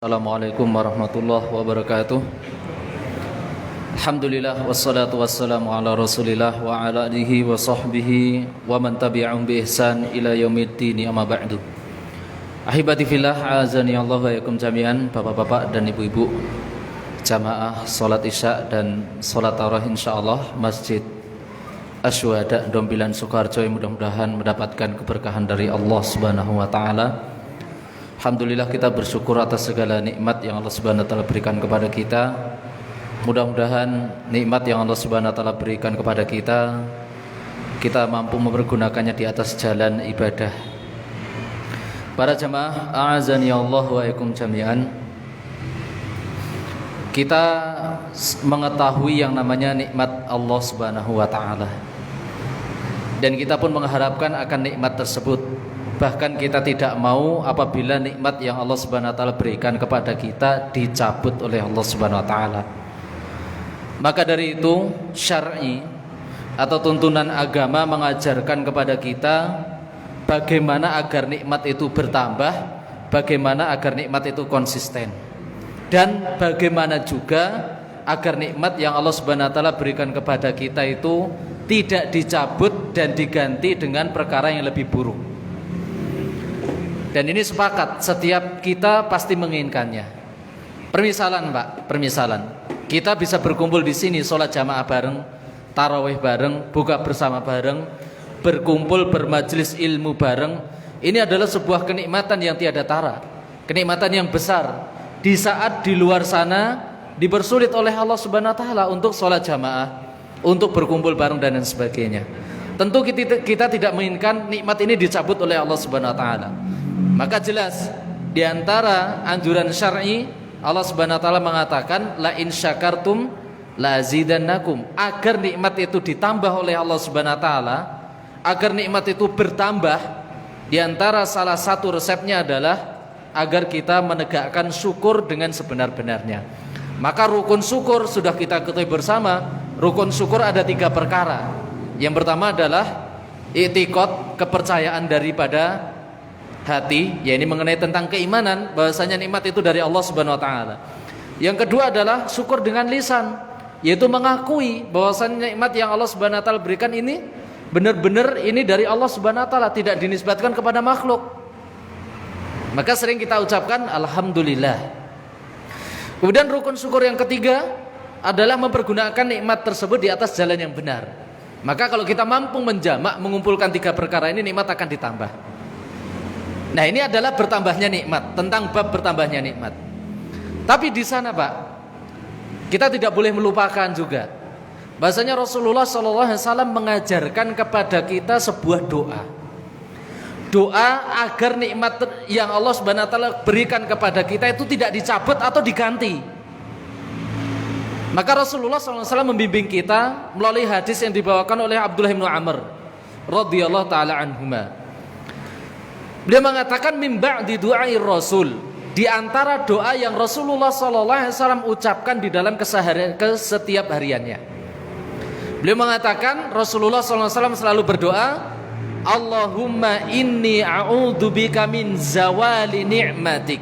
Assalamualaikum warahmatullahi wabarakatuh. Alhamdulillah wassalatu wassalamu ala Rasulillah wa ala alihi wa sahbihi wa man tabi'ahum bi ihsan ila yaumiddin, amma ba'du. Ahibati fillah, azani Allah wa yakum jami'an, bapak-bapak dan ibu-ibu, jamaah salat Isya dan salat tarawih insyaallah Masjid Asyuhada Dombilan Sukoharjo, yang mudah-mudahan mendapatkan keberkahan dari Allah Subhanahu wa taala. Alhamdulillah, kita bersyukur atas segala nikmat yang Allah Subhanahu wa taala berikan kepada kita. Mudah-mudahan nikmat yang Allah Subhanahu wa taala berikan kepada kita mampu mempergunakannya di atas jalan ibadah. Para jamaah, a'azani Allah wa ikum jami'an. Kita mengetahui yang namanya nikmat Allah Subhanahu wa taala, dan kita pun mengharapkan akan nikmat tersebut. Bahkan kita tidak mau apabila nikmat yang Allah Subhanahu wa taala berikan kepada kita dicabut oleh Allah Subhanahu wa taala. Maka dari itu, syar'i atau tuntunan agama mengajarkan kepada kita bagaimana agar nikmat itu bertambah, bagaimana agar nikmat itu konsisten, dan bagaimana juga agar nikmat yang Allah Subhanahu wa taala berikan kepada kita itu tidak dicabut dan diganti dengan perkara yang lebih buruk. Dan ini sepakat, setiap kita pasti menginginkannya. Permisalan Pak, permisalan, kita bisa berkumpul di sini, sholat jamaah bareng, tarawih bareng, buka bersama bareng, berkumpul bermajelis ilmu bareng. Ini adalah sebuah kenikmatan yang tiada tara, kenikmatan yang besar. Di saat di luar sana dipersulit oleh Allah Subhanahu wa taala untuk sholat jamaah, untuk berkumpul bareng dan lain sebagainya. Tentu kita tidak menginginkan nikmat ini dicabut oleh Allah Subhanahu wa taala. Maka jelas di antara anjuran syar'i, Allah Subhanahu wa taala mengatakan la in syakartum la azidannakum, agar nikmat itu ditambah oleh Allah Subhanahu wa taala, agar nikmat itu bertambah. Di antara salah satu resepnya adalah agar kita menegakkan syukur dengan sebenar-benarnya. Maka rukun syukur sudah kita ketahui bersama. Rukun syukur ada 3 perkara. Yang pertama adalah i'tiqad, kepercayaan daripada hati, yakni mengenai tentang keimanan bahwasanya nikmat itu dari Allah Subhanahu wa taala. Yang kedua adalah syukur dengan lisan, yaitu mengakui bahwasanya nikmat yang Allah Subhanahu wa taala berikan ini benar-benar ini dari Allah Subhanahu wa taala, tidak dinisbatkan kepada makhluk. Maka sering kita ucapkan alhamdulillah. Kemudian rukun syukur yang ketiga adalah mempergunakan nikmat tersebut di atas jalan yang benar. Maka kalau kita mampu menjamak, mengumpulkan 3 perkara ini, nikmat akan ditambah. Nah, ini adalah bertambahnya nikmat, tentang bab bertambahnya nikmat. Tapi di sana Pak, kita tidak boleh melupakan juga bahasanya Rasulullah SAW mengajarkan kepada kita sebuah doa. Doa agar nikmat yang Allah Subhanahu wa taala berikan kepada kita itu tidak dicabut atau diganti. Maka Rasulullah SAW membimbing kita melalui hadis yang dibawakan oleh Abdullah bin Amr radhiyallahu taala anhuma. Beliau mengatakan min ba'di du'ai Rasul, di antara doa yang Rasulullah SAW ucapkan di dalam setiap hariannya. Beliau mengatakan Rasulullah SAW selalu berdoa, Allahumma inni a'udzubika min zawali ni'matik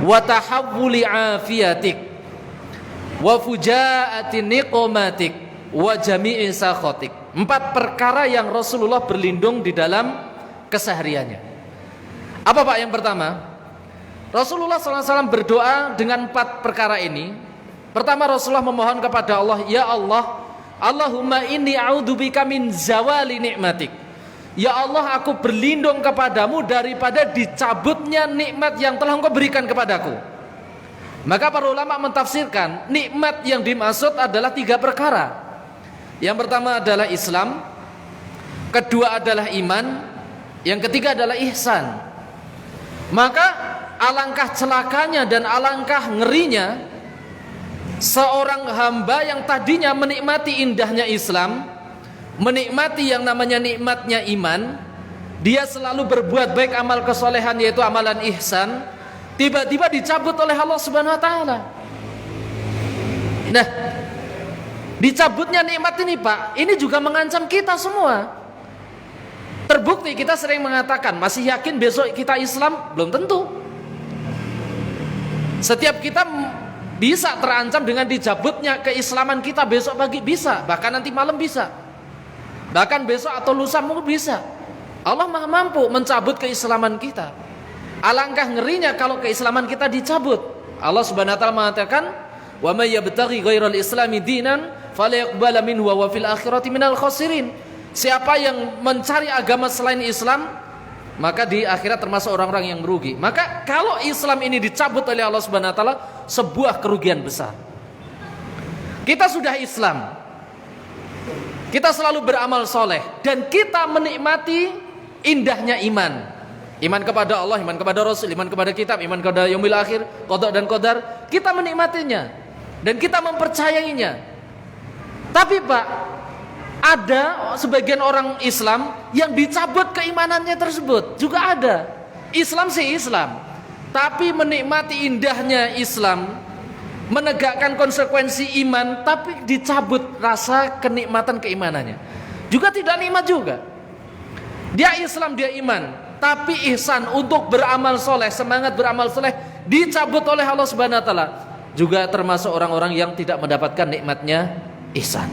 wa tahawuli afiyatik wa fujaati niqmatik wa jami'i sakhatik. 4 perkara yang Rasulullah berlindung di dalam kesehariannya. Apa Pak yang pertama? Rasulullah SAW berdoa dengan 4 perkara ini. Pertama, Rasulullah memohon kepada Allah, ya Allah, Allahumma inni a'udzubika min zawali ni'matik. Ya Allah, aku berlindung kepadamu daripada dicabutnya nikmat yang telah Engkau berikan kepadaku. Maka para ulama mentafsirkan nikmat yang dimaksud adalah 3 perkara. Yang pertama adalah Islam, kedua adalah iman, yang ketiga adalah ihsan. Maka alangkah celakanya dan alangkah ngerinya seorang hamba yang tadinya menikmati indahnya Islam, menikmati yang namanya nikmatnya iman, dia selalu berbuat baik, amal kesolehan yaitu amalan ihsan, tiba-tiba dicabut oleh Allah Subhanahu wa taala. Nah, dicabutnya nikmat ini Pak, ini juga mengancam kita semua. Terbukti kita sering mengatakan masih yakin besok kita Islam, belum tentu. Setiap kita bisa terancam dengan dicabutnya keislaman kita besok pagi, bisa, bahkan nanti malam bisa, bahkan besok atau lusa mungkin bisa. Allah Maha mampu mencabut keislaman kita. Alangkah ngerinya kalau keislaman kita dicabut. Allah Subhanahu wa taala mengatakan, "Wa may yabtaghi ghairal islami dinan falyaqbala minhu wa fil akhirati minal khasirin." Siapa yang mencari agama selain Islam, maka di akhirat termasuk orang-orang yang merugi. Maka kalau Islam ini dicabut oleh Allah Subhanahu wa taala, sebuah kerugian besar. Kita sudah Islam, kita selalu beramal soleh, dan kita menikmati indahnya iman. Iman kepada Allah, iman kepada Rasul, iman kepada kitab, iman kepada yaumil akhir, qada dan qadar. Kita menikmatinya dan kita mempercayainya. Tapi Pak, ada sebagian orang Islam yang dicabut keimanannya tersebut. Juga ada. Islam sih Islam, tapi menikmati indahnya Islam, menegakkan konsekuensi iman, tapi dicabut rasa kenikmatan keimanannya. Juga tidak nikmat juga. Dia Islam, dia iman, tapi ihsan untuk beramal soleh, semangat beramal soleh dicabut oleh Allah Subhanahu wa taala. Juga termasuk orang-orang yang tidak mendapatkan nikmatnya ihsan.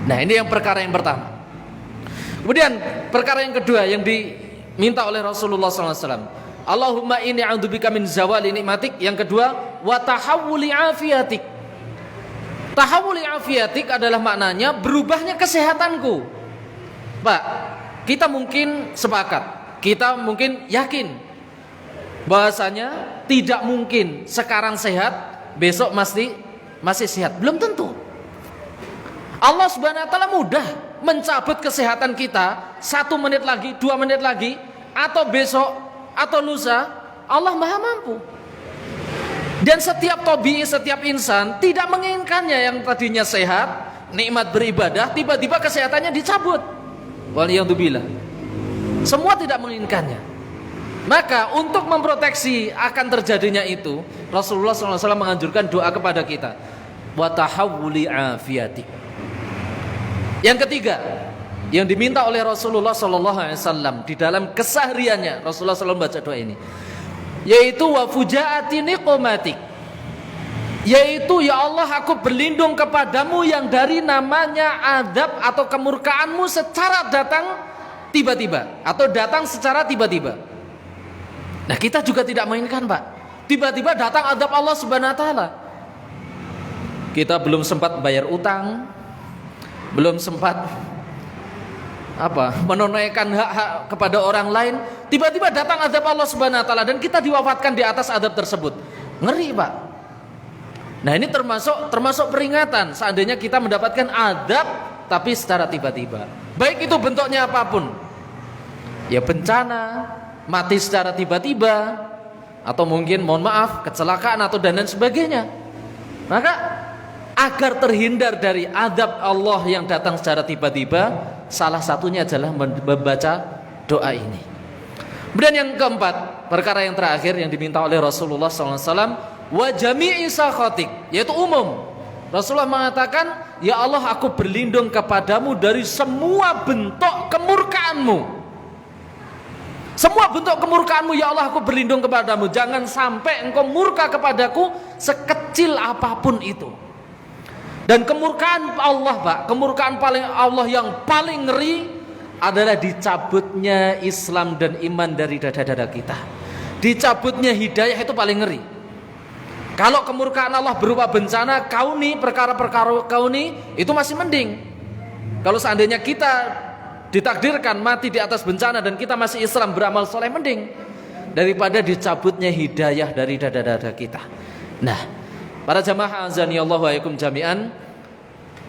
Nah, ini yang perkara yang pertama. Kemudian perkara yang kedua yang diminta oleh Rasulullah SAW, Allahumma inni a'udzubika min zawali nikmatik. Yang kedua, wa tahawuli afiatik. Tahawuli afiatik adalah maknanya berubahnya kesehatanku. Pak, kita mungkin sepakat, kita mungkin yakin bahwasanya tidak mungkin sekarang sehat, besok masih sehat. Belum tentu. Allah Subhanahu wa taala mudah mencabut kesehatan kita 1 menit lagi, 2 menit lagi, atau besok atau lusa. Allah Maha mampu. Dan setiap tabi'i, setiap insan tidak menginginkannya yang tadinya sehat, nikmat beribadah, tiba-tiba kesehatannya dicabut. Waliyadzubillah. Semua tidak menginginkannya. Maka untuk memproteksi akan terjadinya itu, Rasulullah SAW menganjurkan doa kepada kita, wa tahawuli afiatik. Yang ketiga yang diminta oleh Rasulullah SAW di dalam kesehariannya, Rasulullah SAW baca doa ini, yaitu wa fujaati niqmatik, yaitu ya Allah, aku berlindung kepadamu yang dari namanya adab atau kemurkaanmu secara datang tiba-tiba, atau datang secara tiba-tiba. Nah, kita juga tidak menginginkan, Pak, tiba-tiba datang adab Allah Subhanahu wa taala. Kita belum sempat bayar utang, belum sempat menunaikan hak-hak kepada orang lain, tiba-tiba datang azab Allah Subhanahu wa taala dan kita diwafatkan di atas azab tersebut. Ngeri, Pak. Nah, ini termasuk peringatan seandainya kita mendapatkan azab tapi secara tiba-tiba. Baik itu bentuknya apapun. Ya bencana, mati secara tiba-tiba, atau mungkin mohon maaf kecelakaan atau dan lain sebagainya. Maka agar terhindar dari azab Allah yang datang secara tiba-tiba, salah satunya adalah membaca doa ini. Kemudian yang keempat, perkara yang terakhir yang diminta oleh Rasulullah SAW, wa jami'i sakhatik, yaitu umum. Rasulullah mengatakan, ya Allah, aku berlindung kepadamu dari semua bentuk kemurkaanmu. Semua bentuk kemurkaanmu ya Allah, aku berlindung kepadamu. Jangan sampai engkau murka kepadaku sekecil apapun itu. Dan kemurkaan Allah, Pak, kemurkaan paling Allah yang paling ngeri adalah dicabutnya Islam dan iman dari dada-dada kita. Dicabutnya hidayah itu paling ngeri. Kalau kemurkaan Allah berupa bencana kauni, perkara-perkara kauni, itu masih mending. Kalau seandainya kita ditakdirkan mati di atas bencana dan kita masih Islam beramal soleh, mending daripada dicabutnya hidayah dari dada-dada kita. Nah, para jamaah azanillahu wa iyyakum jami'an,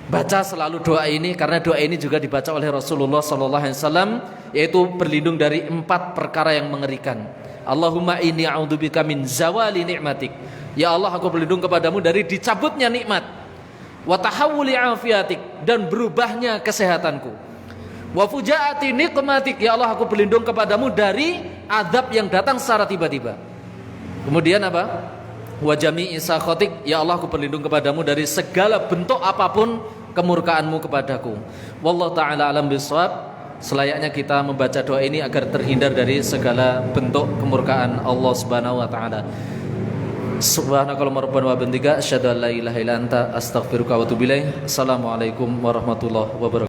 baca selalu doa ini, karena doa ini juga dibaca oleh Rasulullah SAW, yaitu berlindung dari 4 perkara yang mengerikan. Allahumma inni a'udzubika min zawali ni'matik, ya Allah, aku berlindung kepadamu dari dicabutnya nikmat, wa tahawuli afiatik, dan berubahnya kesehatanku, wa fujaati niqmatik, ya Allah, aku berlindung kepadamu dari azab yang datang secara tiba-tiba. Kemudian apa? Wa jami'i sakhatik, ya Allah, aku berlindung kepadamu dari segala bentuk apapun kemurkaanmu kepadaku. Wallahu ta'ala alam bisawab. Selayaknya kita membaca doa ini agar terhindar dari segala bentuk kemurkaan Allah Subhanahu wa ta'ala. Subhanakallahumma rabbana wa bihamdika asyhadu an la ilaha illa anta astaghfiruka wa atubu ilaik. Assalamualaikum warahmatullahi wabarakatuh.